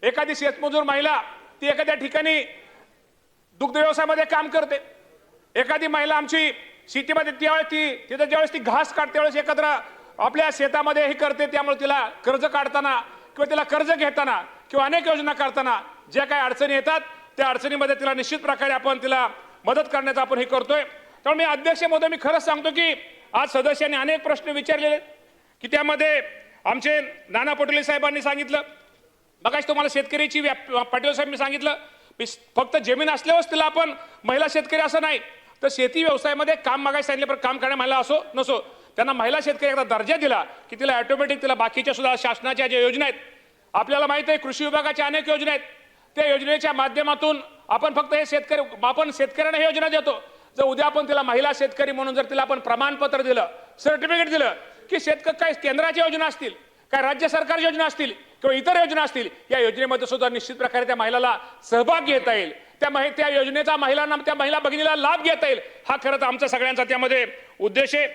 एखादी शेतमजूर महिला ती एखाद्या ठिकाणी दुग्ध व्यवसायामध्ये काम करते, एखादी महिला आमची शेतीमध्ये तिथं ज्यावेळेस ती घास काढते त्यावेळेस एकत्र आपल्या शेतामध्ये हे करते, त्यामुळे तिला कर्ज काढताना किंवा तिला कर्ज घेताना किंवा अनेक योजना करताना ज्या काही अडचणी येतात त्या अडचणीमध्ये तिला निश्चित प्रकारे आपण तिला मदत करण्याचा आपण हे करतोय। त्यामुळे मी अध्यक्ष महोदय मी खरंच सांगतो की आज सदस्यांनी अनेक प्रश्न विचारलेले की त्यामध्ये आमचे नाना पटोले साहेबांनी सांगितलं, बघाच तुम्हाला शेतकऱ्याची पाटील साहेबांनी सांगितलं फक्त जमीन असल्यावरच तिला आपण महिला शेतकरी असं नाही, तर शेती व्यवसायामध्ये काम मागायला सांगितलं पण काम करणाऱ्या महिला असो नसो त्यांना महिला शेतकरी एकदा दर्जा दिला की तिला ऑटोमॅटिक तिला बाकीच्या सुद्धा शासनाच्या ज्या योजना आहेत, आपल्याला माहिती आहे कृषी विभागाच्या अनेक योजना आहेत, त्या योजनेच्या माध्यमातून आपण फक्त हे शेतकऱ्यांना हे योजना देतो। जर उद्या आपण तिला महिला शेतकरी म्हणून जर तिला आपण प्रमाणपत्र दिलं, सर्टिफिकेट दिलं की शेतकरी काय केंद्राच्या योजना असतील, काय राज्य सरकार योजना असतील किंवा इतर योजना असतील, या योजनेमध्ये सुद्धा निश्चित प्रकारे त्या महिलाला सहभाग घेता येईल, त्या योजनेचा महिला भगिनीला लाभ घेता येईल, हा खरं तर आमचा सगळ्यांचा त्यामध्ये उद्देश आहे।